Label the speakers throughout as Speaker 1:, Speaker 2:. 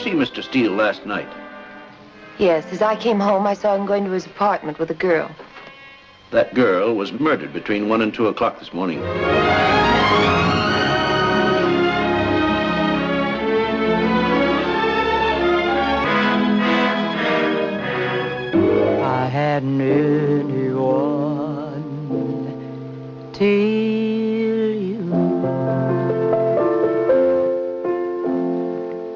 Speaker 1: see Mr. Steele last night?
Speaker 2: Yes, as I came home, I saw him going to his apartment with a girl.
Speaker 1: That girl was murdered between 1 and 2 o'clock this morning.
Speaker 3: I hadn't anyone till you.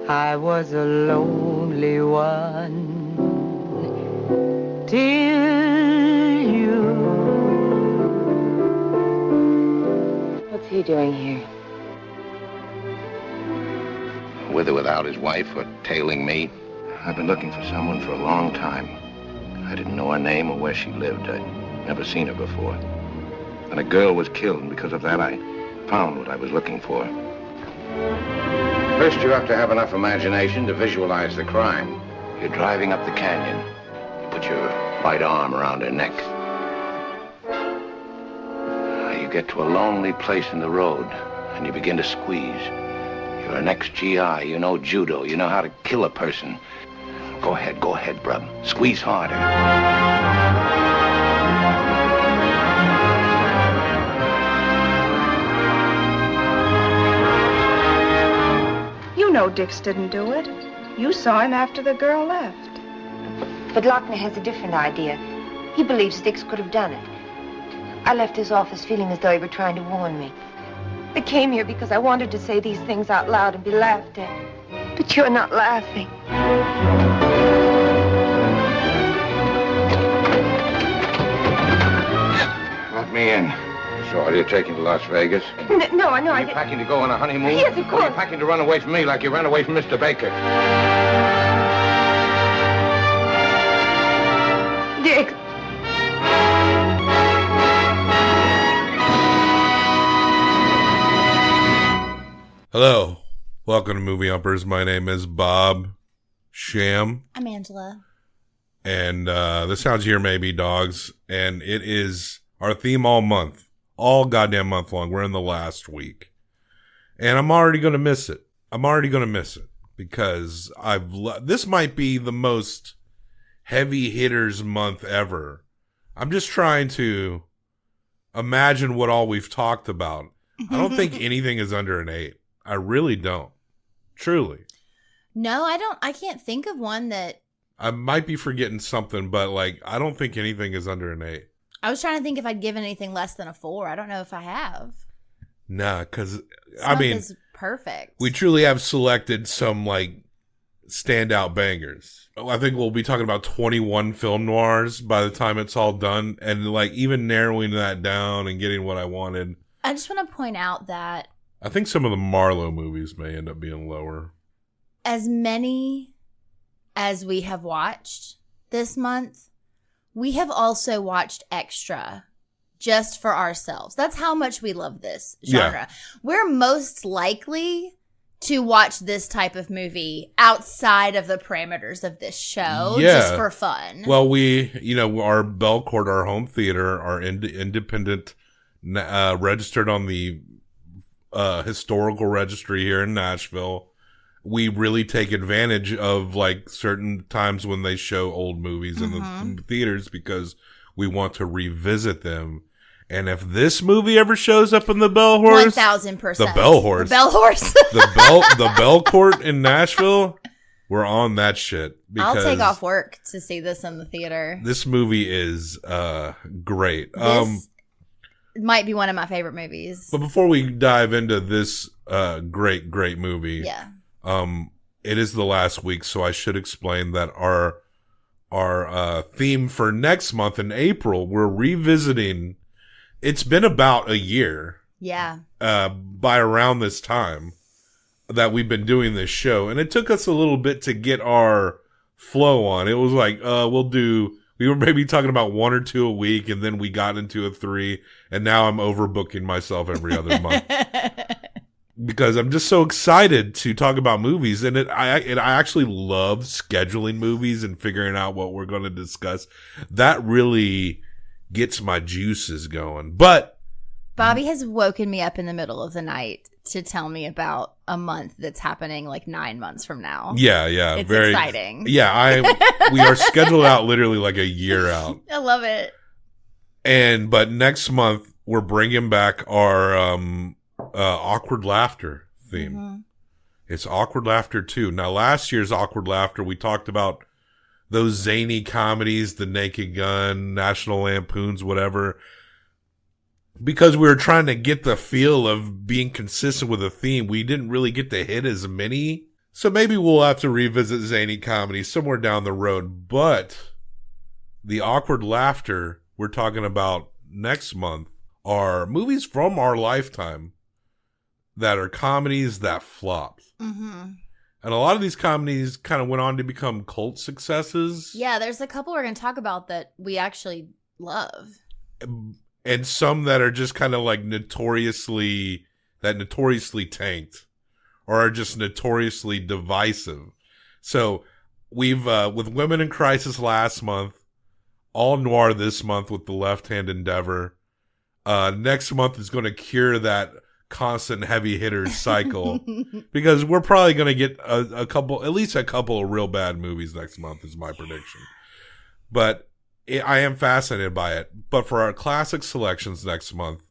Speaker 3: I was a lonely one till you.
Speaker 2: What's he doing here?
Speaker 4: With or without his wife, or tailing me. I've been looking for someone for a long time. I didn't know her name or where she lived. I'd never seen her before. And a girl was killed, and because of that, I found what I was looking for. First, you have to have enough imagination to visualize the crime. You're driving up the canyon. You put your right arm around her neck. You get to a lonely place in the road, and you begin to squeeze. You're an ex-GI, you know judo, you know how to kill a person. Go ahead, brub. Squeeze harder.
Speaker 5: You know Dix didn't do it. You saw him after the girl left.
Speaker 2: But Lochner has a different idea. He believes Dix could have done it. I left his office feeling as though he were trying to warn me. I came here because I wanted to say these things out loud and be laughed at. But you're not laughing.
Speaker 4: Let me in. So, are you taking to Las Vegas?
Speaker 2: No, I know.
Speaker 4: Are you packing to go on a honeymoon?
Speaker 2: Yes, of course.
Speaker 4: Or are you packing to run away from me like you ran away from Mr. Baker?
Speaker 2: Dix.
Speaker 6: Hello. Welcome to Movie Uppers. My name is Bob Sham.
Speaker 7: I'm Angela.
Speaker 6: And the sounds you hear may be dogs. And it is our theme all month. All goddamn month long. We're in the last week. And I'm already going to miss it. Because this might be the most heavy hitters month ever. I'm just trying to imagine what all we've talked about. I don't think anything is under an 8. I really don't. Truly.
Speaker 7: No, I don't. I can't think of one that.
Speaker 6: I might be forgetting something, but I don't think anything is under an 8.
Speaker 7: I was trying to think if I'd given anything less than a 4. I don't know if I have.
Speaker 6: Nah, because
Speaker 7: is perfect.
Speaker 6: We truly have selected some standout bangers. I think we'll be talking about 21 film noirs by the time it's all done, and even narrowing that down and getting what I wanted.
Speaker 7: I just want to point out that
Speaker 6: I think some of the Marlowe movies may end up being lower.
Speaker 7: As many as we have watched this month, we have also watched extra just for ourselves. That's how much we love this genre. Yeah. We're most likely to watch this type of movie outside of the parameters of this show, just for fun.
Speaker 6: Well, our Belcourt, our home theater, our independent, registered on the historical registry here in Nashville. We really take advantage of certain times when they show old movies in the theaters because we want to revisit them. And if this movie ever shows up in the Bell Horse,
Speaker 7: 1000%,
Speaker 6: the Bell Horse, the Belcourt in Nashville, we're on that shit.
Speaker 7: I'll take off work to see this in the theater.
Speaker 6: This movie is great.
Speaker 7: This might be one of my favorite movies.
Speaker 6: But before we dive into this great movie, it is the last week, so I should explain that our theme for next month in April, we're revisiting. It's been about a year.
Speaker 7: Yeah.
Speaker 6: By around this time that we've been doing this show, and it took us a little bit to get our flow on. It was we were maybe talking about 1 or 2 a week, and then we got into a 3, and now I'm overbooking myself every other month. Because I'm just so excited to talk about movies, and I actually love scheduling movies and figuring out what we're going to discuss. That really gets my juices going. But
Speaker 7: Bobby has woken me up in the middle of the night to tell me about a month that's happening like 9 months from now.
Speaker 6: Yeah,
Speaker 7: It's
Speaker 6: very
Speaker 7: exciting.
Speaker 6: Yeah, we are scheduled out literally like a year out.
Speaker 7: I love it.
Speaker 6: But next month we're bringing back our awkward laughter theme.
Speaker 7: Mhm.
Speaker 6: It's awkward laughter too. Now, last year's awkward laughter, we talked about those zany comedies, The Naked Gun, National Lampoons, whatever, because we were trying to get the feel of being consistent with a theme. We didn't really get to hit as many. So maybe we'll have to revisit zany comedy somewhere down the road. But the awkward laughter we're talking about next month are movies from our lifetime that are comedies that flopped.
Speaker 7: Mm-hmm.
Speaker 6: And a lot of these comedies kind of went on to become cult successes.
Speaker 7: Yeah, there's a couple we're going to talk about that we actually love.
Speaker 6: And some that are just kind of like notoriously tanked or are just notoriously divisive. So we've, with Women in Crisis last month, All Noir this month with The Left Hand Endeavor. Next month is going to cure that constant heavy hitters cycle because we're probably going to get at least a couple of real bad movies next month is my prediction. But I am fascinated by it. But for our classic selections next month,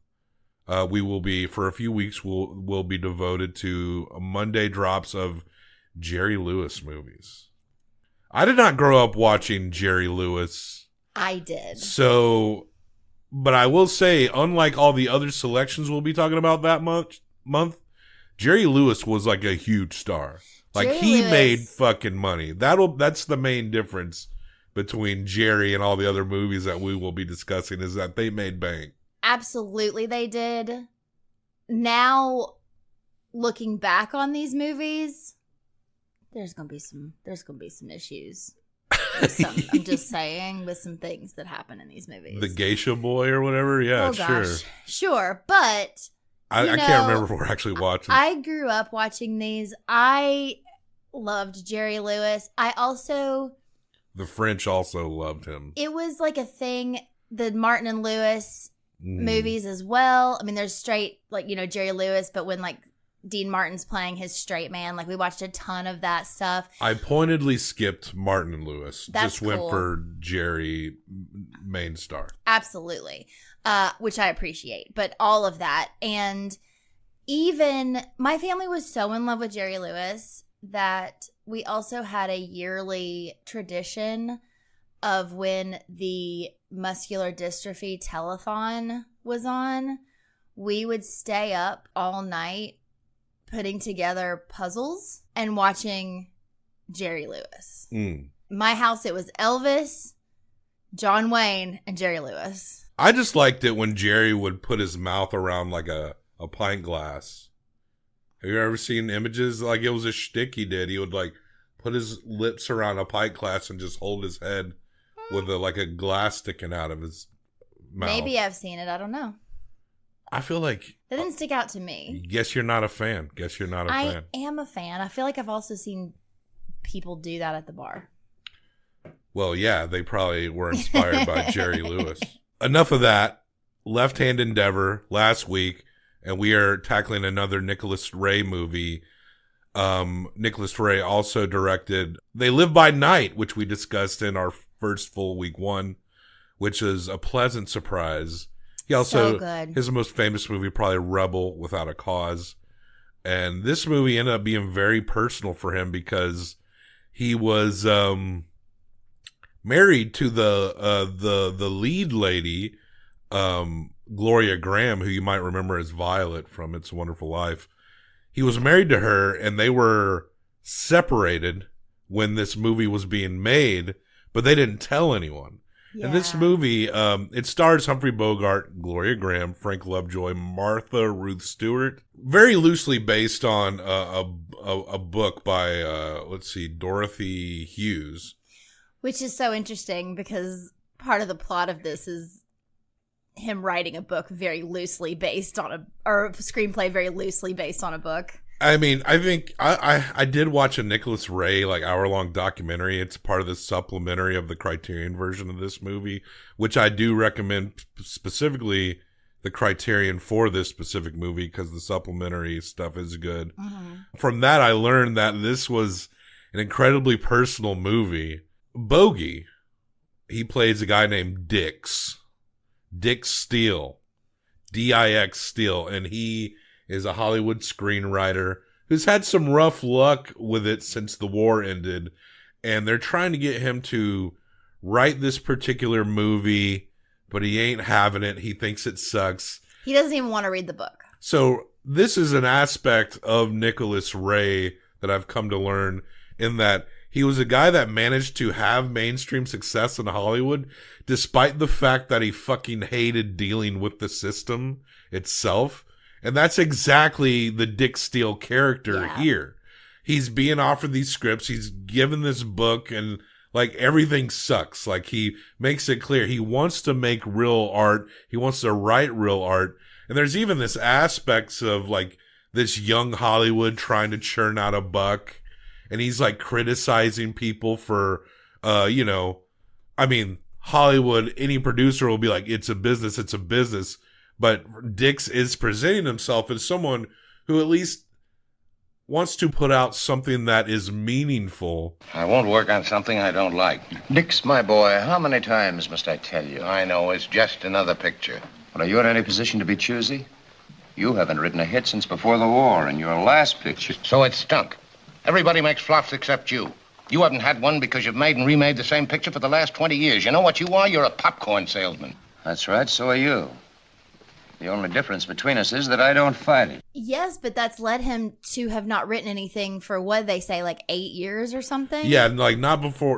Speaker 6: we will be, for a few weeks, we'll be devoted to Monday drops of Jerry Lewis movies. I did not grow up watching Jerry Lewis.
Speaker 7: I did.
Speaker 6: So, but I will say, unlike all the other selections we'll be talking about that month, Jerry Lewis was like a huge star. Like
Speaker 7: Jerry
Speaker 6: he
Speaker 7: Lewis
Speaker 6: made fucking money. That's the main difference between Jerry and all the other movies that we will be discussing is that they made bank.
Speaker 7: Absolutely they did. Now, looking back on these movies, there's gonna be some issues. I'm just saying, with some things that happen in these movies.
Speaker 6: The Geisha Boy or whatever? Yeah,
Speaker 7: oh, gosh. Sure, but
Speaker 6: I can't remember if we're actually watching.
Speaker 7: I grew up watching these. I loved Jerry Lewis.
Speaker 6: The French also loved him.
Speaker 7: It was like a thing, the Martin and Lewis movies as well. I mean, there's straight, like, Jerry Lewis, but when, like, Dean Martin's playing his straight man, like, we watched a ton of that stuff.
Speaker 6: I pointedly skipped Martin and Lewis.
Speaker 7: That's
Speaker 6: just went
Speaker 7: cool.
Speaker 6: for Jerry, main star.
Speaker 7: Absolutely. Which I appreciate. But all of that. And even my family was so in love with Jerry Lewis that we also had a yearly tradition of when the muscular dystrophy telethon was on, we would stay up all night putting together puzzles and watching Jerry Lewis. My house, it was Elvis, John Wayne, and Jerry Lewis.
Speaker 6: I just liked it when Jerry would put his mouth around like a pint glass. Have you ever seen images? Like, it was a shtick he did. He would like put his lips around a pint glass and just hold his head with a glass sticking out of his mouth.
Speaker 7: Maybe I've seen it. I don't know.
Speaker 6: I feel like
Speaker 7: That didn't stick out to me.
Speaker 6: Guess you're not a fan.
Speaker 7: I am a fan. I feel like I've also seen people do that at the bar.
Speaker 6: Well, yeah, they probably were inspired by Jerry Lewis. Enough of that. Left Hand Endeavor last week, and we are tackling another Nicholas Ray movie. Nicholas Ray also directed They Live by Night, which we discussed in our first full week one, which is a pleasant surprise. He also,
Speaker 7: so good.
Speaker 6: His most famous movie, probably Rebel Without a Cause. And this movie ended up being very personal for him because he was married to the lead lady, Gloria Graham, who you might remember as Violet from It's a Wonderful Life. He was married to her, and they were separated when this movie was being made, but they didn't tell anyone.
Speaker 7: Yeah.
Speaker 6: And this movie, it stars Humphrey Bogart, Gloria Graham, Frank Lovejoy, Martha Ruth Stewart. Very loosely based on a book by, Dorothy Hughes.
Speaker 7: Which is so interesting because part of the plot of this is him writing a book very loosely based on or a screenplay very loosely based on a book.
Speaker 6: I mean, I think I did watch a Nicholas Ray hour-long documentary. It's part of the supplementary of the Criterion version of this movie, which I do recommend specifically the criterion for this specific movie because the supplementary stuff is good.
Speaker 7: Mm-hmm.
Speaker 6: From that, I learned that this was an incredibly personal movie. Bogey, he plays a guy named Dix Steele, D-I-X Steele, and he is a Hollywood screenwriter who's had some rough luck with it since the war ended, and they're trying to get him to write this particular movie, but he ain't having it. He thinks it sucks.
Speaker 7: He doesn't even want to read the book.
Speaker 6: So this is an aspect of Nicholas Ray that I've come to learn, in that he was a guy that managed to have mainstream success in Hollywood despite the fact that he fucking hated dealing with the system itself. And that's exactly the Dick Steele character here. He's being offered these scripts. He's given this book, and like everything sucks. Like, he makes it clear he wants to make real art. He wants to write real art. And there's even this aspects of like this young Hollywood trying to churn out a buck. And he's like criticizing people for, I mean, Hollywood, any producer will be like, it's a business. But Dix is presenting himself as someone who at least wants to put out something that is meaningful.
Speaker 4: I won't work on something I don't like.
Speaker 8: Dix, my boy, how many times must I tell you?
Speaker 4: I know, it's just another picture.
Speaker 8: But are you in any position to be choosy? You haven't written a hit since before the war, and your last picture...
Speaker 4: So it stunk. Everybody makes flops except you. You haven't had one because you've made and remade the same picture for the last 20 years. You know what you are? You're a popcorn salesman.
Speaker 8: That's right, so are you. The only difference between us is that I don't fight it.
Speaker 7: Yes, but that's led him to have not written anything for, what they say, like 8 years or something?
Speaker 6: Yeah, like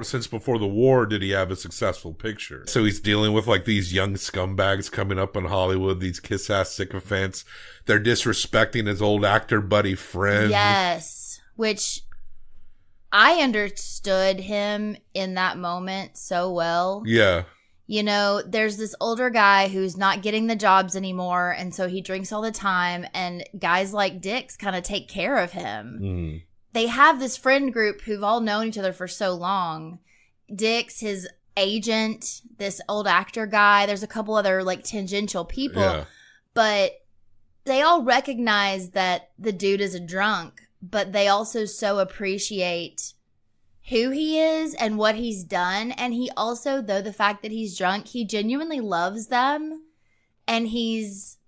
Speaker 6: since before the war did he have a successful picture. So he's dealing with like these young scumbags coming up in Hollywood, these kiss-ass sycophants. They're disrespecting his old actor buddy friend.
Speaker 7: Yes, which I understood him in that moment so well.
Speaker 6: Yeah.
Speaker 7: You know, there's this older guy who's not getting the jobs anymore, and so he drinks all the time, and guys like Dix kind of take care of him.
Speaker 6: Mm.
Speaker 7: They have this friend group who've all known each other for so long. Dix, his agent, this old actor guy, there's a couple other like tangential people, but they all recognize that the dude is a drunk, but they also so appreciate who he is and what he's done. And he also, though the fact that he's drunk, he genuinely loves them, and he's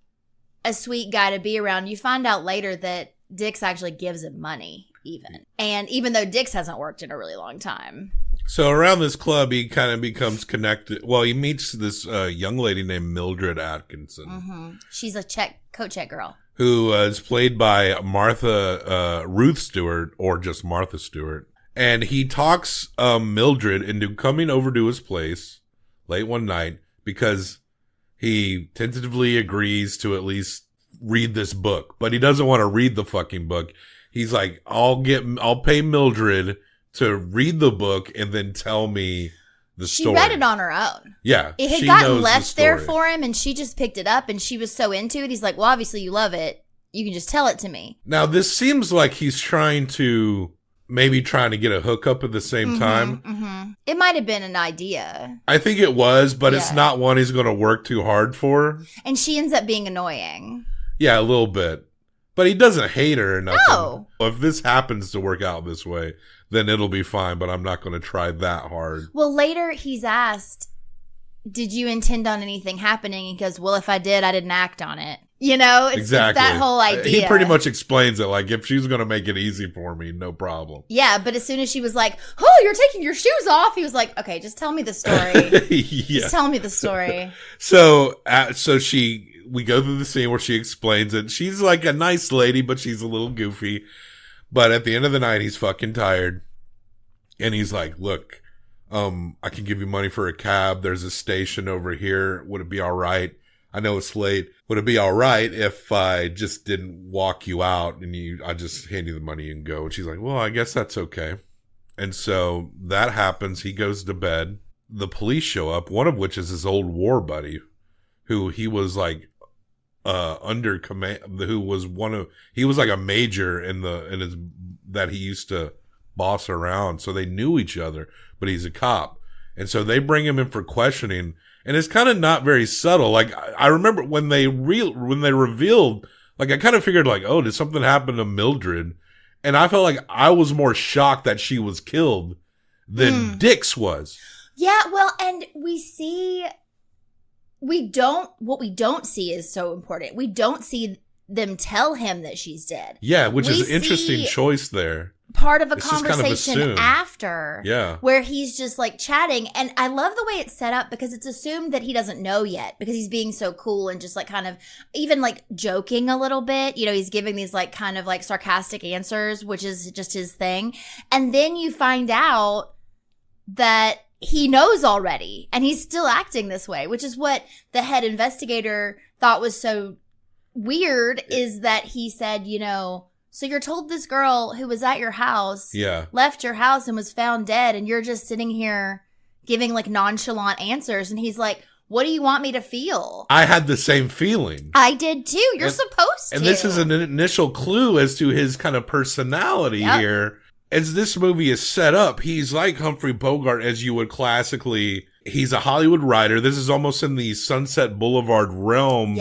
Speaker 7: a sweet guy to be around. You find out later that Dix actually gives him money even though Dix hasn't worked in a really long time.
Speaker 6: So around this club, he kind of becomes connected. Well, he meets this young lady named Mildred Atkinson.
Speaker 7: Mm-hmm. She's a coat check girl,
Speaker 6: who is played by Ruth Stewart, or just Martha Stewart. And he talks Mildred into coming over to his place late one night because he tentatively agrees to at least read this book, but he doesn't want to read the fucking book. He's like, I'll pay Mildred to read the book and then tell me the story.
Speaker 7: She read it on her own.
Speaker 6: Yeah.
Speaker 7: It had gotten left there for him, and she just picked it up, and she was so into it. He's like, well, obviously you love it. You can just tell it to me.
Speaker 6: Now, this seems like he's trying to get a hookup at the same time.
Speaker 7: Mm-hmm. It might have been an idea.
Speaker 6: I think it was, but it's not one he's going to work too hard for.
Speaker 7: And she ends up being annoying.
Speaker 6: Yeah, a little bit. But he doesn't hate her or nothing.
Speaker 7: No.
Speaker 6: If this happens to work out this way, then it'll be fine, but I'm not going to try that hard.
Speaker 7: Well, later he's asked, did you intend on anything happening? He goes, well, if I did, I didn't act on it. You know, it's that whole idea.
Speaker 6: He pretty much explains it like, if she's going to make it easy for me, no problem.
Speaker 7: Yeah, but as soon as she was like, oh, you're taking your shoes off, he was like, okay, just tell me the story. Just tell me the story.
Speaker 6: So we go through the scene where she explains it. She's like a nice lady, but she's a little goofy. But at the end of the night, he's fucking tired. And he's like, look, I can give you money for a cab. There's a station over here. Would it be all right? I know it's late. Would it be all right if I just didn't walk you out and I just hand you the money and go? And she's like, well, I guess that's okay. And so that happens. He goes to bed. The police show up, one of which is his old war buddy, who he was like under command, he was like a major that he used to boss around. So they knew each other, but he's a cop. And so they bring him in for questioning. And it's kind of not very subtle. Like, I remember when they revealed, like, I kind of figured, like, oh, did something happen to Mildred? And I felt like I was more shocked that she was killed than Dix was.
Speaker 7: Yeah, well, and what we don't see is so important. We don't see them tell him that she's dead.
Speaker 6: Yeah, which
Speaker 7: We
Speaker 6: is an interesting
Speaker 7: see
Speaker 6: choice there.
Speaker 7: Part of a
Speaker 6: It's just kind of
Speaker 7: conversation
Speaker 6: assumed.
Speaker 7: after,
Speaker 6: Yeah.
Speaker 7: where he's just like chatting. And I love the way it's set up because it's assumed that he doesn't know yet because he's being so cool and just like kind of even like joking a little bit. You know, he's giving these like kind of like sarcastic answers, which is just his thing. And then you find out that he knows already and he's still acting this way, which is what the head investigator thought was so weird, is that he said, you know, so you're told this girl who was at your house left your house and was found dead, and you're just sitting here giving like nonchalant answers. And he's like, what do you want me to feel?
Speaker 6: I had the same feeling.
Speaker 7: I did too. You're supposed to.
Speaker 6: And this is an initial clue as to his kind of personality here. As this movie is set up, he's like Humphrey Bogart, as you would classically. He's a Hollywood writer. This is almost in the Sunset Boulevard realm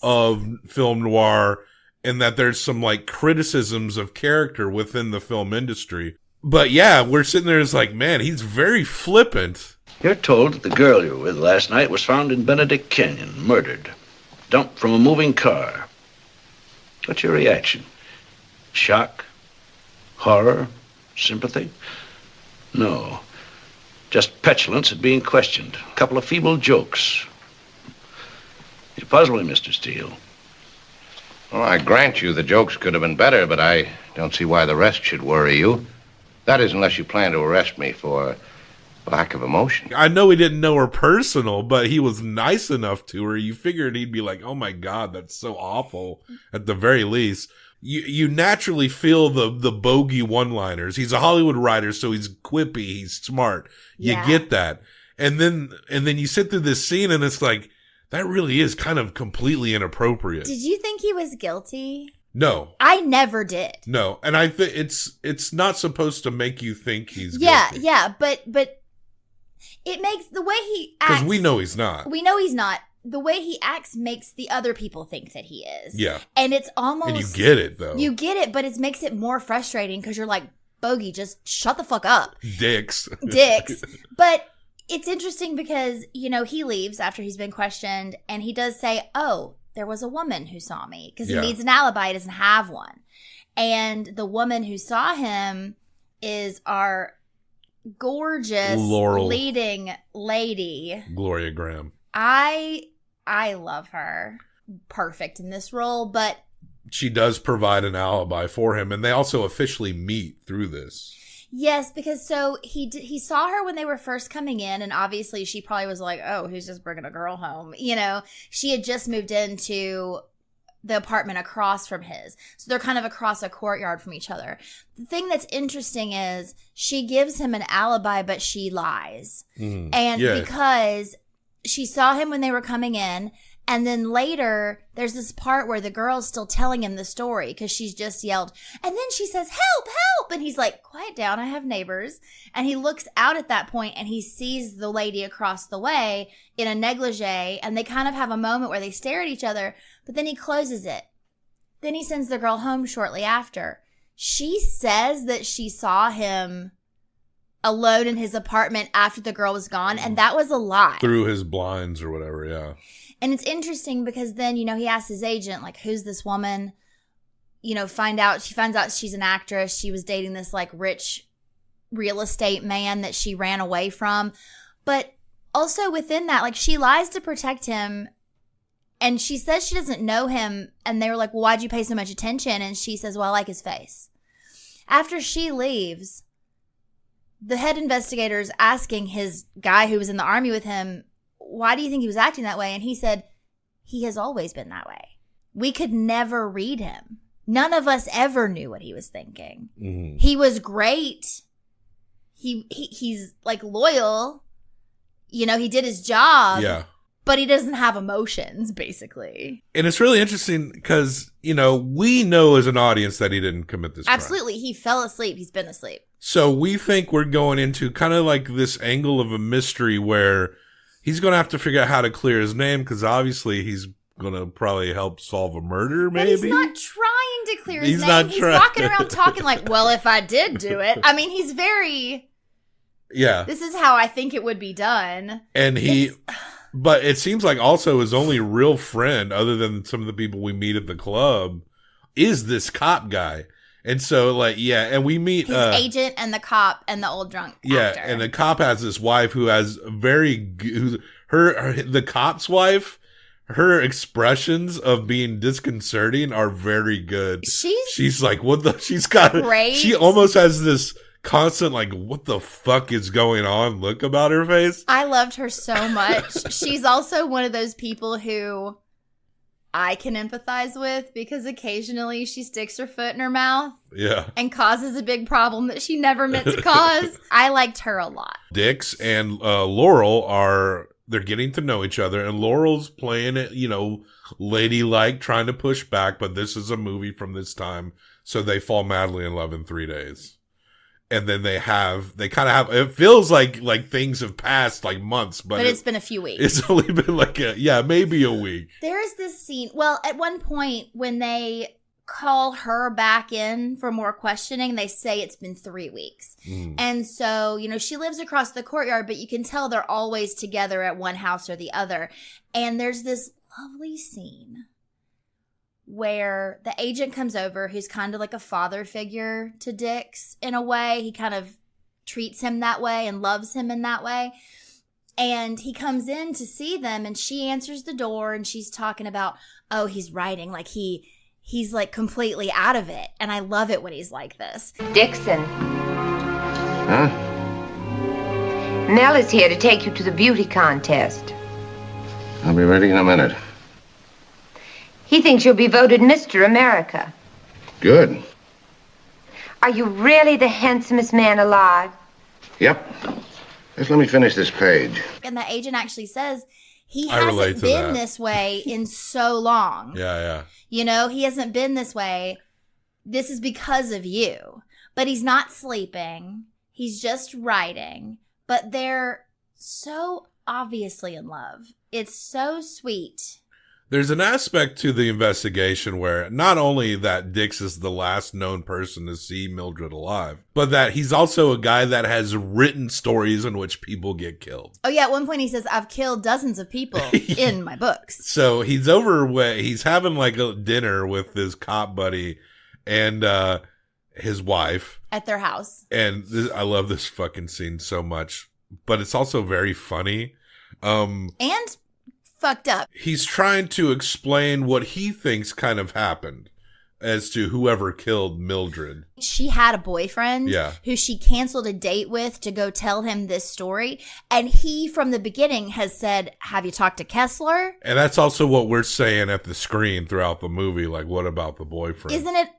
Speaker 6: of film noir, in that there's some like criticisms of character within the film industry. But yeah, we're sitting there, it's like, man, he's very flippant.
Speaker 1: You're told that the girl you were with last night was found in Benedict Canyon, murdered, dumped from a moving car. What's your reaction? Shock? Horror? Sympathy? No. Just petulance at being questioned. A couple of feeble jokes. You puzzle me, Mr. Steele.
Speaker 4: Well, I grant you the jokes could have been better, but I don't see why the rest should worry you. That is, unless you plan to arrest me for lack of emotion.
Speaker 6: I know he didn't know her personal, but he was nice enough to her. You figured he'd be like, oh my God, that's so awful, at the very least. You naturally feel the bogey one-liners. He's a Hollywood writer, so he's quippy, he's smart. You get that. And then you sit through this scene and it's like, that really is kind of completely inappropriate.
Speaker 7: Did you think he was guilty?
Speaker 6: No.
Speaker 7: I never did.
Speaker 6: No. And I think it's not supposed to make you think he's guilty.
Speaker 7: Yeah, but it makes the way he acts.
Speaker 6: Because we know he's not.
Speaker 7: We know he's not. The way he acts makes the other people think that he is.
Speaker 6: Yeah.
Speaker 7: And it's almost...
Speaker 6: And you get it, though.
Speaker 7: You get it, but it makes it more frustrating because you're like, Bogey, just shut the fuck up.
Speaker 6: Dicks.
Speaker 7: But it's interesting because, you know, he leaves after he's been questioned, and he does say, oh, there was a woman who saw me, because he needs an alibi. He doesn't have one. And the woman who saw him is our gorgeous leading lady,
Speaker 6: Gloria Graham.
Speaker 7: I love her. Perfect in this role, but
Speaker 6: she does provide an alibi for him, and they also officially meet through this.
Speaker 7: Yes, because so he saw her when they were first coming in, and obviously she probably was like, oh, who's just bringing a girl home? You know, she had just moved into the apartment across from his. So they're kind of across a courtyard from each other. The thing that's interesting is she gives him an alibi, but she lies. Mm-hmm. And because she saw him when they were coming in, and then later there's this part where the girl's still telling him the story because she's just yelled, and then she says, help, help, and he's like, quiet down, I have neighbors. And he looks out at that point and he sees the lady across the way in a negligee, and they kind of have a moment where they stare at each other, but then he closes it. Then he sends the girl home shortly after. She says that she saw him alone in his apartment after the girl was gone, and that was a lie.
Speaker 6: Through his blinds or whatever, yeah.
Speaker 7: And it's interesting because then, you know, he asks his agent, like, who's this woman? You know, she finds out she's an actress. She was dating this, like, rich real estate man that she ran away from. But also within that, like, she lies to protect him, and she says she doesn't know him, and they were like, well, why'd you pay so much attention? And she says, well, I like his face. After she leaves, the head investigator's asking his guy who was in the army with him, why do you think he was acting that way? And he said, he has always been that way. We could never read him. None of us ever knew what he was thinking. Mm-hmm. He was great. He's like loyal. You know, he did his job.
Speaker 6: Yeah.
Speaker 7: But he doesn't have emotions, basically.
Speaker 6: And it's really interesting because, you know, we know as an audience that he didn't commit this crime.
Speaker 7: Absolutely. He fell asleep. He's been asleep.
Speaker 6: So we think we're going into kind of like this angle of a mystery where He's going to have to figure out how to clear his name because obviously he's going to probably help solve a murder, maybe?
Speaker 7: But he's not trying to clear his
Speaker 6: He's
Speaker 7: name.
Speaker 6: not
Speaker 7: He's
Speaker 6: trying.
Speaker 7: walking around talking like, well, if I did do it. I mean, he's very,
Speaker 6: Yeah.
Speaker 7: this is how I think it would be done.
Speaker 6: And but it seems like also his only real friend, other than some of the people we meet at the club, is this cop guy. And so, like, yeah, and we meet
Speaker 7: His agent and the cop and the old drunk actor.
Speaker 6: and the cop has this wife who has the cop's wife, her expressions of being disconcerting are very good. She's like, what the, she's got,
Speaker 7: great.
Speaker 6: She almost has this constant, like, what the fuck is going on look about her face.
Speaker 7: I loved her so much. She's also one of those people who I can empathize with because occasionally she sticks her foot in her mouth.
Speaker 6: Yeah.
Speaker 7: And causes a big problem that she never meant to cause. I liked her a lot.
Speaker 6: Dix and Laurel they're getting to know each other, and Laurel's playing it, ladylike, trying to push back, but this is a movie from this time, so they fall madly in love in 3 days. And then they kind of have, it feels like things have passed like months, but
Speaker 7: it's been a few weeks.
Speaker 6: It's only been like maybe a week.
Speaker 7: There's this scene, well, at one point when they call her back in for more questioning, they say it's been 3 weeks. And so, she lives across the courtyard, but you can tell they're always together at one house or the other. And there's this lovely scene where the agent comes over, who's kind of like a father figure to Dix in a way. He kind of treats him that way and loves him in that way. And he comes in to see them, and she answers the door, and she's talking about, oh, he's writing. Like he's like completely out of it. And I love it when he's like this.
Speaker 2: Dixon,
Speaker 4: Huh?
Speaker 2: Mel is here to take you to the beauty contest.
Speaker 4: I'll be ready in a minute.
Speaker 2: He thinks you'll be voted Mr. America.
Speaker 4: Good.
Speaker 2: Are you really the handsomest man alive?
Speaker 4: Yep. Just let me finish this page.
Speaker 7: And the agent actually says he
Speaker 6: I relate
Speaker 7: hasn't
Speaker 6: to
Speaker 7: been
Speaker 6: that.
Speaker 7: this way in so long.
Speaker 6: Yeah.
Speaker 7: He hasn't been this way. This is because of you. But he's not sleeping. He's just writing. But they're so obviously in love. It's so sweet.
Speaker 6: There's an aspect to the investigation where not only that Dix is the last known person to see Mildred alive, but that he's also a guy that has written stories in which people get killed.
Speaker 7: Oh, yeah. At one point he says, I've killed dozens of people in my books.
Speaker 6: So he's having like a dinner with his cop buddy and his wife.
Speaker 7: At their house.
Speaker 6: And I love this fucking scene so much, but it's also very funny.
Speaker 7: And fucked up.
Speaker 6: He's trying to explain what he thinks kind of happened as to whoever killed Mildred.
Speaker 7: She had a boyfriend who she canceled a date with to go tell him this story. And he, from the beginning, has said, have you talked to Kessler?
Speaker 6: And that's also what we're saying at the screen throughout the movie. Like, what about the boyfriend?
Speaker 7: Isn't it?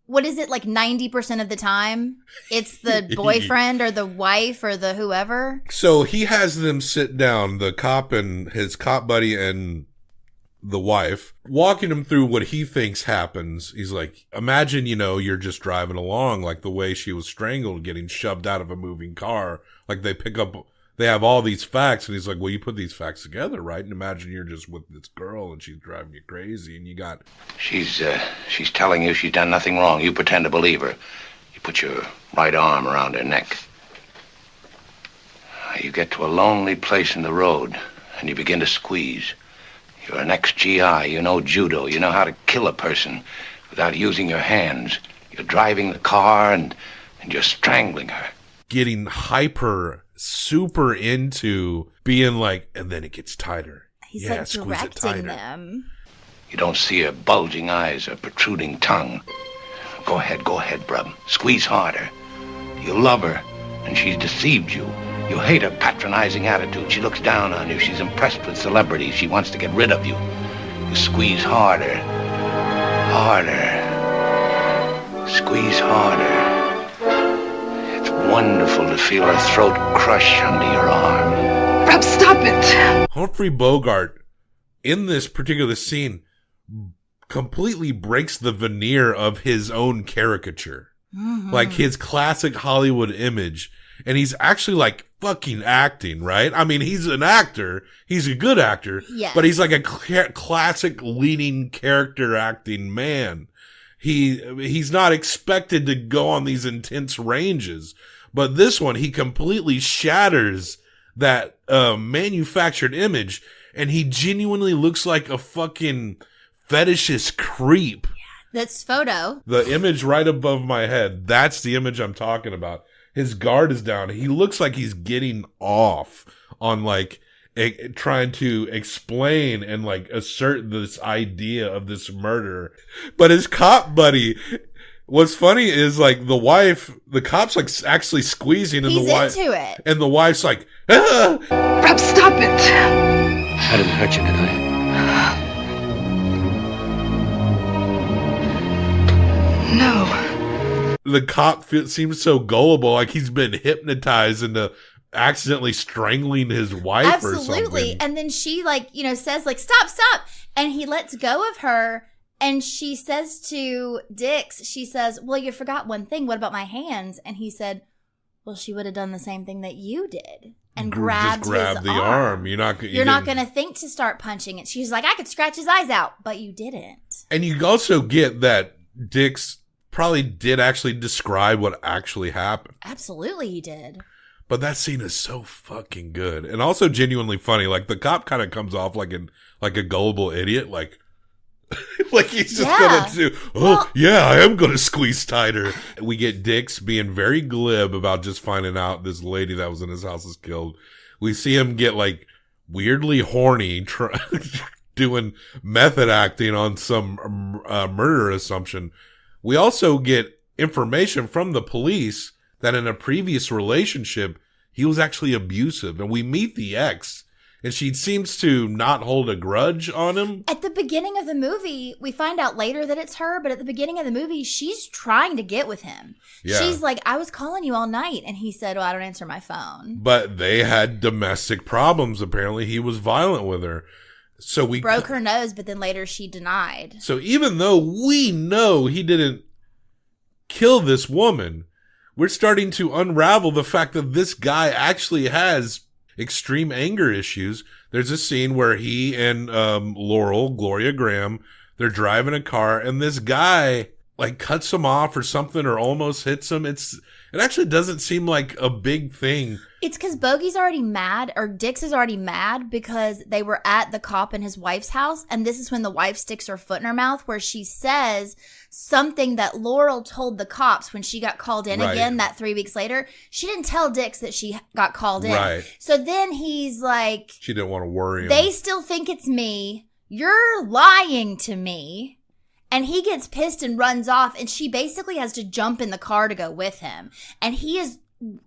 Speaker 7: What is it, like 90% of the time? It's the boyfriend or the wife or the whoever?
Speaker 6: So he has them sit down, the cop and his cop buddy and the wife, walking him through what he thinks happens. He's like, imagine, you're just driving along, like the way she was strangled, getting shoved out of a moving car. Like they have all these facts. And he's like, well, you put these facts together, right? And imagine you're just with this girl and she's driving you crazy and you got...
Speaker 4: She's telling you she's done nothing wrong. You pretend to believe her. You put your right arm around her neck. You get to a lonely place in the road and you begin to squeeze. You're an ex-GI, you know judo, you know how to kill a person without using your hands. You're driving the car and you're strangling her.
Speaker 6: Getting super into being like, and then it gets tighter.
Speaker 7: He's like directing them.
Speaker 4: You don't see her bulging eyes or protruding tongue. Go ahead, brub. Squeeze harder. You love her, and she's deceived you. You hate her patronizing attitude. She looks down on you. She's impressed with celebrity. She wants to get rid of you. You squeeze harder. Harder. Squeeze harder. It's wonderful to feel her throat crush under your arm.
Speaker 2: Rob, stop it!
Speaker 6: Humphrey Bogart, in this particular scene, completely breaks the veneer of his own caricature. Mm-hmm. Like his classic Hollywood image. And he's actually like fucking acting, right? I mean, he's an actor. He's a good actor.
Speaker 7: Yes.
Speaker 6: But he's like a classic leading character acting man. He's not expected to go on these intense ranges. But this one, he completely shatters that manufactured image, and he genuinely looks like a fucking fetishist creep.
Speaker 7: This photo.
Speaker 6: The image right above my head, that's the image I'm talking about. His guard is down. He looks like he's getting off on like trying to explain and like assert this idea of this murder. But his cop buddy, what's funny is like the cop's like actually squeezing and
Speaker 7: He's
Speaker 6: the wife
Speaker 7: into it.
Speaker 6: and the wife's like, ah!
Speaker 5: Rob, stop it!
Speaker 1: I didn't hurt you, did I?
Speaker 5: No.
Speaker 6: The cop seems so gullible, like he's been hypnotized into accidentally strangling his wife or
Speaker 7: Absolutely.
Speaker 6: something.
Speaker 7: And then she says stop. And he lets go of her. And she says to Dix, she says, well, you forgot one thing. What about my hands? And he said, well, she would have done the same thing that you did. And grabbed
Speaker 6: Just grab
Speaker 7: his
Speaker 6: the arm. You're not
Speaker 7: going to think to start punching it. She's like, I could scratch his eyes out, but you didn't.
Speaker 6: And you also get that Dix probably did actually describe what actually happened.
Speaker 7: Absolutely, he did.
Speaker 6: But that scene is so fucking good. And also genuinely funny. Like the cop kind of comes off like a gullible idiot. Like he's just gonna do, I am gonna squeeze tighter. We get Dix being very glib about just finding out this lady that was in his house is killed. We see him get like weirdly horny doing method acting on some murder assumption. We also get information from the police that in a previous relationship, he was actually abusive. And we meet the ex, and she seems to not hold a grudge on him.
Speaker 7: At the beginning of the movie, we find out later that it's her, but at the beginning of the movie, she's trying to get with him.
Speaker 6: Yeah.
Speaker 7: She's like, I was calling you all night. And he said, well, I don't answer my phone.
Speaker 6: But they had domestic problems. Apparently, he was violent with her. So we
Speaker 7: broke her nose, but then later she denied.
Speaker 6: So even though we know he didn't kill this woman, we're starting to unravel the fact that this guy actually has extreme anger issues. There's a scene where he and Laurel, Gloria Graham, they're driving a car, and this guy like cuts him off or something, or almost hits him. It actually doesn't seem like a big thing.
Speaker 7: It's because Bogey's already mad, or Dix is already mad because they were at the cop and his wife's house. And this is when the wife sticks her foot in her mouth, where she says something that Laurel told the cops when she got called in again that 3 weeks later. She didn't tell Dix that she got called in.
Speaker 6: Right.
Speaker 7: So then he's like,
Speaker 6: she didn't want to worry him.
Speaker 7: They still think it's me. You're lying to me. And he gets pissed and runs off, and she basically has to jump in the car to go with him. And he is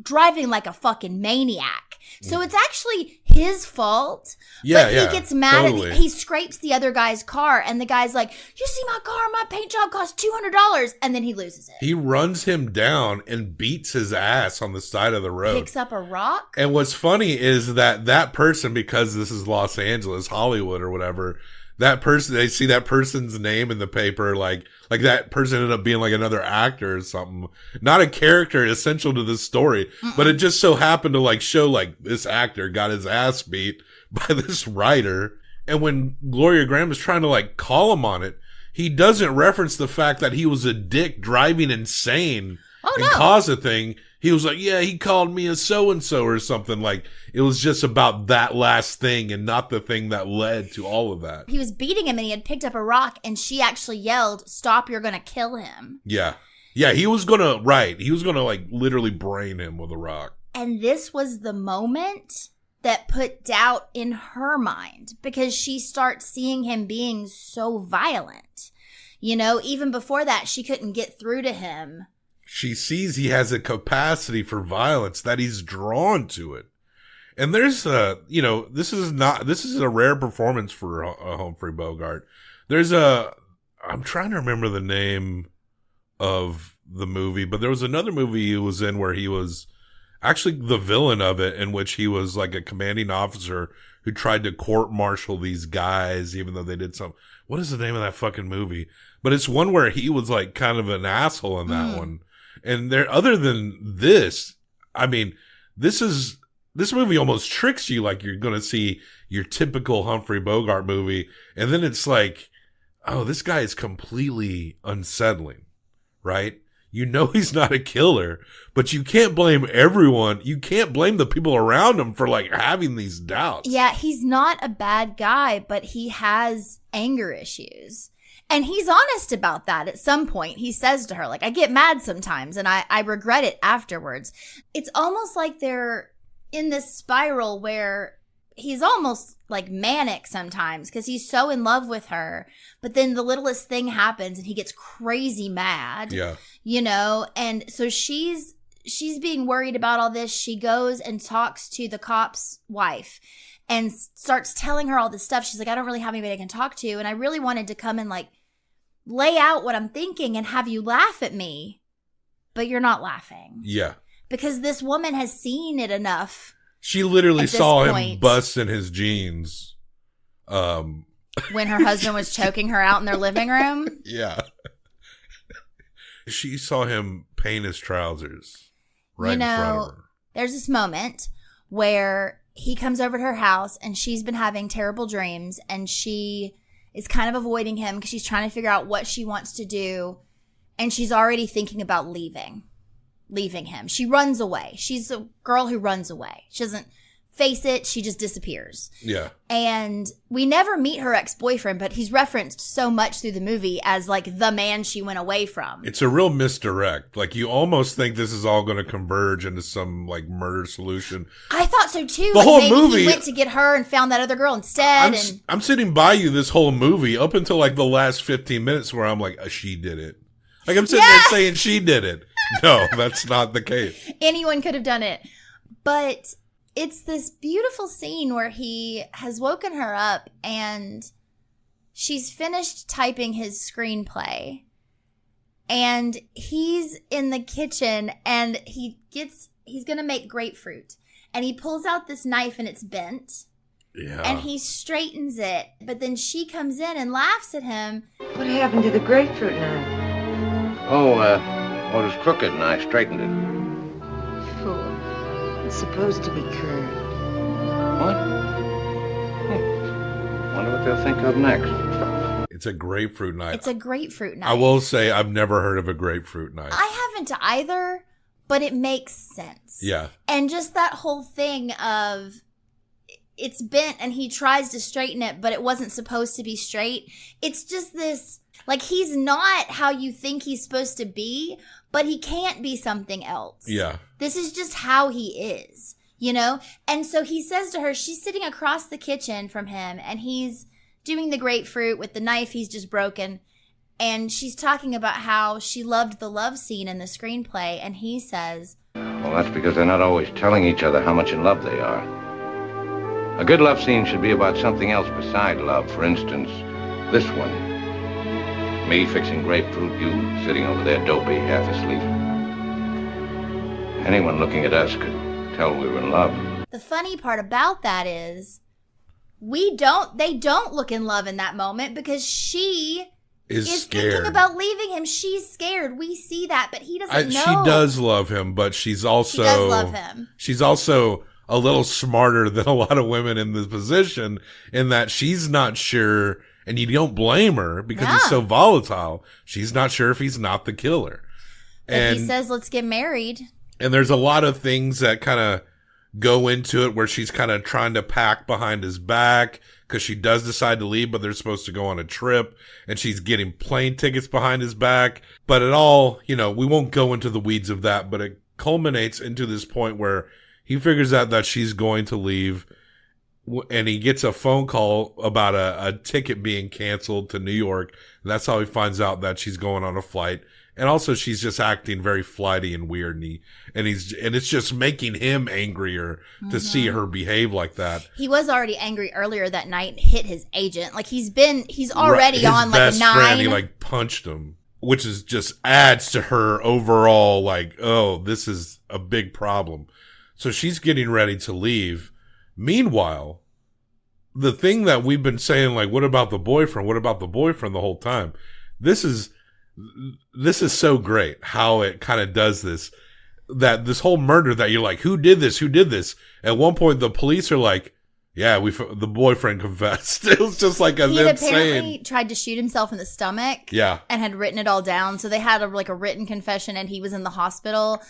Speaker 7: driving like a fucking maniac. So it's actually his fault.
Speaker 6: Yeah,
Speaker 7: but he gets mad
Speaker 6: totally.
Speaker 7: he scrapes the other guy's car, and the guy's like, you see my car, my paint job costs $200, and then he loses it.
Speaker 6: He runs him down and beats his ass on the side of the road.
Speaker 7: Picks up a rock.
Speaker 6: And what's funny is that person, because this is Los Angeles, Hollywood or whatever, that person, they see that person's name in the paper, like that person ended up being like another actor or something. Not a character essential to this story, but it just so happened to like show like this actor got his ass beat by this writer. And when Gloria Graham is trying to like call him on it, he doesn't reference the fact that he was a dick driving insane and caused a thing. He was like, yeah, he called me a so-and-so or something. Like, it was just about that last thing and not the thing that led to all of that.
Speaker 7: He was beating him, and he had picked up a rock, and she actually yelled, stop, you're going to kill him.
Speaker 6: Yeah. Yeah, he was going to like literally brain him with a rock.
Speaker 7: And this was the moment that put doubt in her mind, because she starts seeing him being so violent. You know, even before that, she couldn't get through to him.
Speaker 6: She sees he has a capacity for violence, that he's drawn to it. And there's this is a rare performance for Humphrey Bogart. I'm trying to remember the name of the movie, but there was another movie he was in where he was actually the villain of it, in which he was like a commanding officer who tried to court-martial these guys, even though they did some, what is the name of that fucking movie? But it's one where he was like kind of an asshole in that one. And there, other than this, I mean, this is this movie almost tricks you like you're going to see your typical Humphrey Bogart movie. And then it's like, oh, this guy is completely unsettling, right? You know he's not a killer, but you can't blame everyone. You can't blame the people around him for like having these doubts.
Speaker 7: Yeah, he's not a bad guy, but he has anger issues. And he's honest about that at some point. He says to her, like, I get mad sometimes and I regret it afterwards. It's almost like they're in this spiral where he's almost like manic sometimes because he's so in love with her. But then the littlest thing happens and he gets crazy mad.
Speaker 6: Yeah.
Speaker 7: You know, and so she's being worried about all this. She goes and talks to the cop's wife and starts telling her all this stuff. She's like, I don't really have anybody I can talk to. And I really wanted to come and like lay out what I'm thinking and have you laugh at me, but you're not laughing.
Speaker 6: Yeah.
Speaker 7: Because this woman has seen it enough.
Speaker 6: She literally saw him
Speaker 7: point.
Speaker 6: bust in his jeans.
Speaker 7: When her husband was choking her out in their living room.
Speaker 6: Yeah. She saw him paint his trousers right in front of her.
Speaker 7: There's this moment where he comes over to her house and she's been having terrible dreams and she is kind of avoiding him because she's trying to figure out what she wants to do. And she's already thinking about leaving him. She runs away. She's a girl who runs away. She doesn't face it. She just disappears.
Speaker 6: Yeah.
Speaker 7: And we never meet her ex-boyfriend, but he's referenced so much through the movie as like the man she went away from.
Speaker 6: It's a real misdirect. Like you almost think this is all going to converge into some like murder solution.
Speaker 7: I thought so too.
Speaker 6: The
Speaker 7: like
Speaker 6: whole
Speaker 7: maybe
Speaker 6: movie,
Speaker 7: he went to get her and found that other girl instead.
Speaker 6: I'm sitting by you this whole movie up until like the last 15 minutes where I'm like, she did it. Like I'm sitting there saying she did it. No, that's not the case.
Speaker 7: Anyone could have done it. But it's this beautiful scene where he has woken her up and she's finished typing his screenplay. And he's in the kitchen and he's going to make grapefruit. And he pulls out this knife and it's bent.
Speaker 6: Yeah.
Speaker 7: And he straightens it. But then she comes in and laughs at him.
Speaker 2: What happened to the grapefruit knife?
Speaker 4: It was crooked and I straightened it.
Speaker 2: Fool. It's supposed to be curved.
Speaker 4: What? Wonder what they'll think of next.
Speaker 6: It's a grapefruit knife.
Speaker 7: It's a grapefruit knife.
Speaker 6: I will say I've never heard of a grapefruit knife.
Speaker 7: I haven't either, but it makes sense.
Speaker 6: Yeah.
Speaker 7: And just that whole thing of it's bent and he tries to straighten it, but it wasn't supposed to be straight. It's just this, like he's not how you think he's supposed to be, but he can't be something else.
Speaker 6: Yeah.
Speaker 7: This is just how he is, you know? And so he says to her, she's sitting across the kitchen from him and he's doing the grapefruit with the knife he's just broken. And she's talking about how she loved the love scene in the screenplay. And he says,
Speaker 4: Well, that's because they're not always telling each other how much in love they are. A good love scene should be about something else beside love. For instance, this one. Me fixing grapefruit, you sitting over there dopey, half asleep. Anyone looking at us could tell we were in love.
Speaker 7: the funny part about that is they don't look in love in that moment because she is
Speaker 6: scared.
Speaker 7: thinking about leaving him. She's scared. We see that, but he doesn't know.
Speaker 6: She does love him, but she does
Speaker 7: love him.
Speaker 6: She's also a little smarter than a lot of women in this position in that she's not sure, and you don't blame her because he's so volatile. She's not sure if he's not the killer.
Speaker 7: But he says, let's get married.
Speaker 6: And there's a lot of things that kind of go into it where she's kind of trying to pack behind his back because she does decide to leave, but they're supposed to go on a trip and she's getting plane tickets behind his back. But it all, we won't go into the weeds of that, but it culminates into this point where he figures out that she's going to leave and he gets a phone call about a ticket being canceled to New York. And that's how he finds out that she's going on a flight. And also she's just acting very flighty and weird. And it's just making him angrier to see her behave like that.
Speaker 7: He was already angry earlier that night and hit his agent. Like he's already on like a 9.
Speaker 6: Friend, he like punched him, which is just adds to her overall like, oh, this is a big problem. So she's getting ready to leave. Meanwhile, the thing that we've been saying, like, what about the boyfriend? What about the boyfriend the whole time? This is so great how it kind of does this. that this whole murder that you're like, who did this? Who did this? At one point, the police are like, yeah, the boyfriend confessed. It was just like
Speaker 7: he had
Speaker 6: saying,
Speaker 7: apparently tried to shoot himself in the stomach.
Speaker 6: Yeah.
Speaker 7: And had written it all down. So they had a written confession, and he was in the hospital.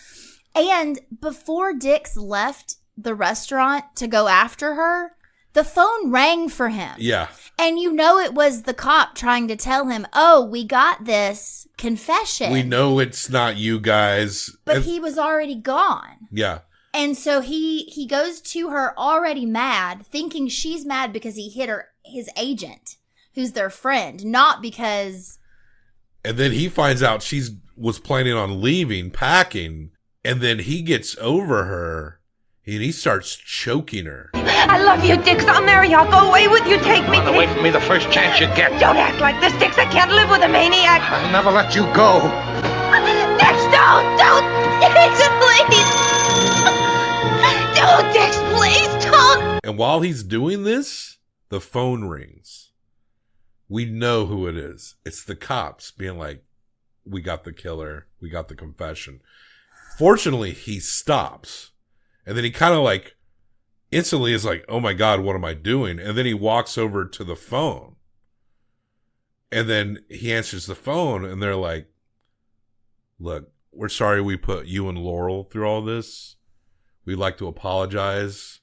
Speaker 7: And before Dix left the restaurant to go after her, the phone rang for him.
Speaker 6: Yeah.
Speaker 7: And it was the cop trying to tell him, oh, we got this confession.
Speaker 6: We know it's not you guys.
Speaker 7: But he was already gone.
Speaker 6: Yeah.
Speaker 7: And so he goes to her already mad, thinking she's mad because he hit his agent, who's their friend, not because...
Speaker 6: And then he finds out was planning on leaving, packing, and then he gets over her, and he starts choking her.
Speaker 2: I love you, Dix. I'll marry you. I'll go away with you. Take me.
Speaker 4: Run away from me the first chance you get.
Speaker 2: Don't act like this, Dix. I can't live with a maniac.
Speaker 4: I'll never let you go.
Speaker 2: Dix, don't. Dix, please. Don't, Dix, please, don't.
Speaker 6: And while he's doing this, the phone rings. We know who it is. It's the cops being like, we got the killer. We got the confession. Fortunately, he stops. And then he kind of instantly is like, oh my God, what am I doing? And then he walks over to the phone. And then he answers the phone, and they're like, look, we're sorry we put you and Laurel through all this. We'd like to apologize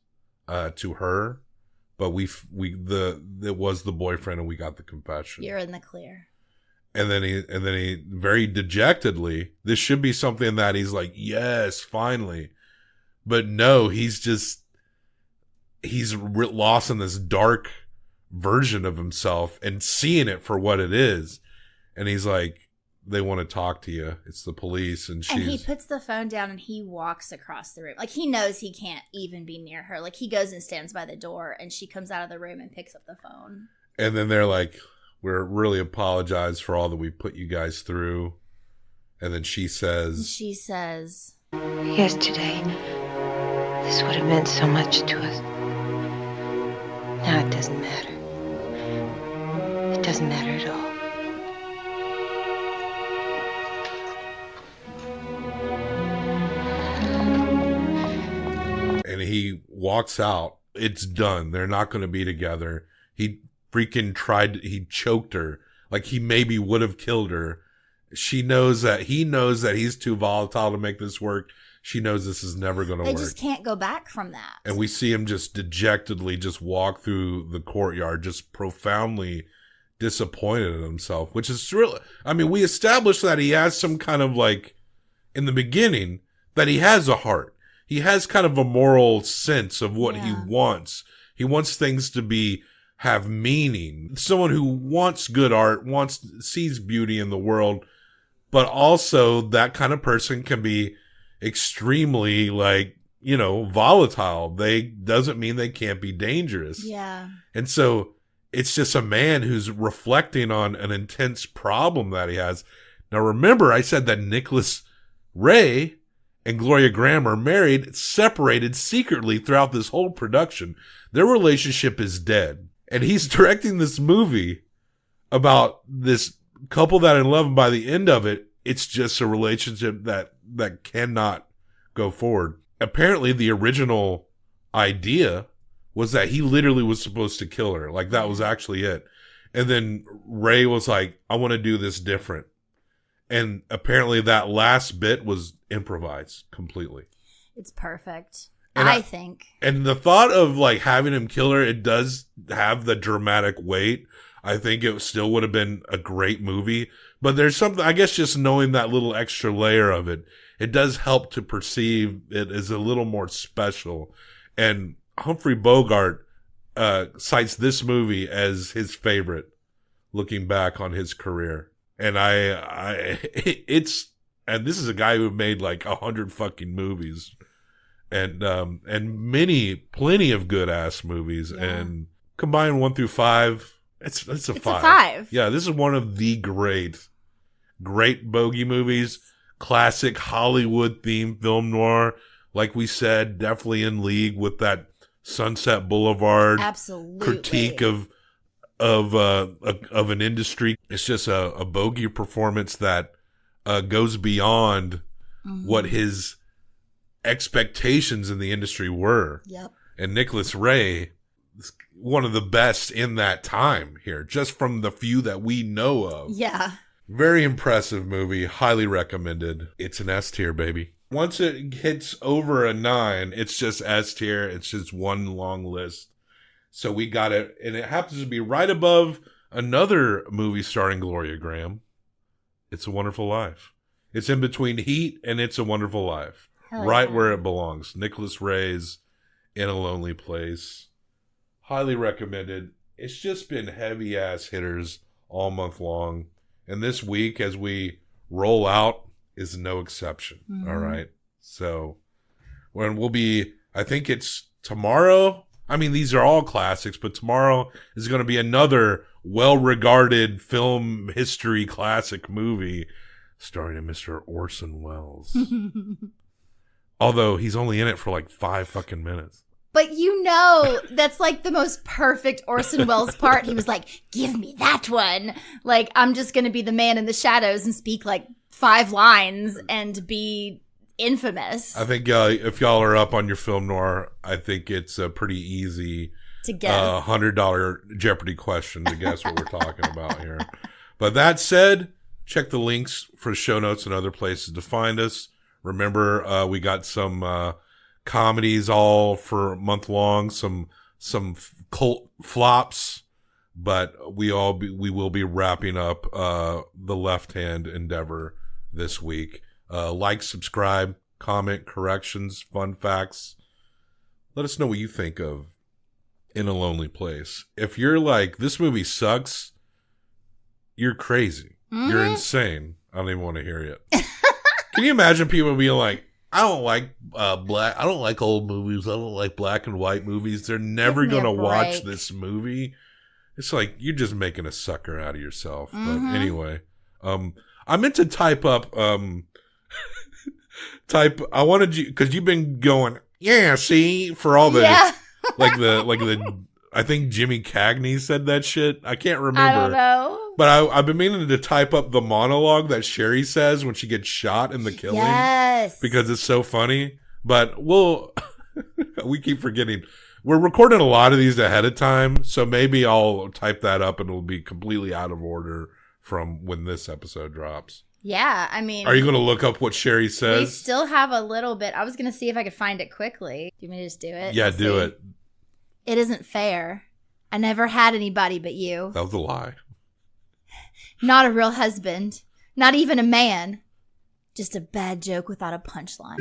Speaker 6: to her, but it was the boyfriend, and we got the confession.
Speaker 7: You're in the clear.
Speaker 6: And then he very dejectedly, this should be something that he's like, yes, finally. But no, he's lost in this dark version of himself and seeing it for what it is. And he's like, they want to talk to you. It's the police. And
Speaker 7: he puts the phone down and he walks across the room. He knows he can't even be near her. He goes and stands by the door, and she comes out of the room and picks up the phone.
Speaker 6: And then they're like, we're really apologize for all that we put you guys through. And then she says,
Speaker 2: yesterday, this would have meant so much to us. Now it doesn't matter. It doesn't matter at all.
Speaker 6: and he walks out. It's done. They're not going to be together. He he choked her. Like he maybe would have killed her. He knows that he's too volatile to make this work. She knows this is never going to work.
Speaker 7: They just can't go back from that.
Speaker 6: And we see him just dejectedly just walk through the courtyard, just profoundly disappointed in himself, which is really, I mean, we established that he has some kind of like, in the beginning, that he has a heart. He has kind of a moral sense of what he wants. He wants things to have meaning. Someone who wants good art, sees beauty in the world, but also that kind of person can be extremely volatile. Doesn't mean they can't be dangerous.
Speaker 7: Yeah.
Speaker 6: And so it's just a man who's reflecting on an intense problem that he has. Now remember, I said that Nicholas Ray and Gloria Graham are married, separated secretly throughout this whole production. Their relationship is dead. And he's directing this movie about this couple that are in love, and by the end of it, it's just a relationship that cannot go forward. Apparently, the original idea was that he literally was supposed to kill her. Like, that was actually it. And then Ray was like, I want to do this different. And apparently that last bit was improvised completely.
Speaker 7: It's perfect.
Speaker 6: And
Speaker 7: I think.
Speaker 6: And the thought of like having him kill her, it does have the dramatic weight. I think it still would have been a great movie. But there's something, I guess, just knowing that little extra layer of it, it does help to perceive it as a little more special. And Humphrey Bogart cites this movie as his favorite, looking back on his career. And and this is a guy who made like 100 fucking movies, and plenty of good ass movies. Yeah. And combine 1 through 5, it's a 5.
Speaker 7: It's a 5.
Speaker 6: Yeah, this is one of the great bogey movies. Classic Hollywood themed film noir. Like we said, definitely in league with that Sunset Boulevard critique of an industry. It's just a bogey performance that goes beyond what his expectations in the industry were.
Speaker 7: Yep.
Speaker 6: And Nicholas Ray is one of the best in that time here, just from the few that we know of.
Speaker 7: Yeah.
Speaker 6: Very impressive movie. Highly recommended. It's an S tier, baby. Once it hits over a 9, it's just S tier. It's just one long list. So we got it. And it happens to be right above another movie starring Gloria Graham. It's a Wonderful Life. It's in between Heat and It's a Wonderful Life.
Speaker 7: Hell
Speaker 6: Right
Speaker 7: yeah.
Speaker 6: where it belongs. Nicholas Ray's In a Lonely Place. Highly recommended. It's just been heavy ass hitters all month long. And this week, as we roll out, is no exception.
Speaker 7: Mhm.
Speaker 6: All right. So when we'll be, I think it's tomorrow. I mean, these are all classics, but tomorrow is going to be another well-regarded film history classic movie starring a Mr. Orson Welles. Although he's only in it for like 5 fucking minutes.
Speaker 7: But you know, that's like the most perfect Orson Welles part. He was like, give me that one. Like, I'm just going to be the man in the shadows and speak like 5 lines and be infamous
Speaker 6: I think if y'all are up on your film noir, I think it's a pretty easy
Speaker 7: to guess.
Speaker 6: $100 Jeopardy question to guess what we're talking about here. But that said, check the links for show notes and other places to find us. Remember, we got some comedies all for a month long, some cult flops, but we will be wrapping up the Left Hand Endeavor this week. Like, subscribe, comment, corrections, fun facts. Let us know what you think of In a Lonely Place. If you're like, this movie sucks, you're crazy.
Speaker 7: Mm-hmm.
Speaker 6: You're insane. I don't even want to hear it. Can you imagine people being like, I don't like I don't like old movies. I don't like black and white movies. They're never
Speaker 7: Give me a
Speaker 6: going to watch
Speaker 7: break.
Speaker 6: this movie. It's like, you're just making a sucker out of yourself.
Speaker 7: Mhm.
Speaker 6: But anyway, I meant to type up, I wanted you, cause you've been going, yeah, see, for all the,
Speaker 7: Yeah.
Speaker 6: I think Jimmy Cagney said that shit. I can't remember.
Speaker 7: I don't know.
Speaker 6: But I've been meaning to type up the monologue that Sherry says when she gets shot in the killing.
Speaker 7: Yes.
Speaker 6: Because it's so funny. But we keep forgetting. We're recording a lot of these ahead of time, so maybe I'll type that up and it'll be completely out of order from when this episode drops.
Speaker 7: Yeah, I mean.
Speaker 6: Are you going to look up what Sherry
Speaker 7: We
Speaker 6: says?
Speaker 7: still have a little bit. I was going to see if I could find it quickly. Do you want me to just do it?
Speaker 6: Yeah,
Speaker 7: Let's
Speaker 6: do
Speaker 7: see.
Speaker 6: it.
Speaker 7: It isn't fair. I never had anybody but you.
Speaker 6: That was a lie.
Speaker 7: Not a real husband. Not even a man. Just a bad joke without a punchline.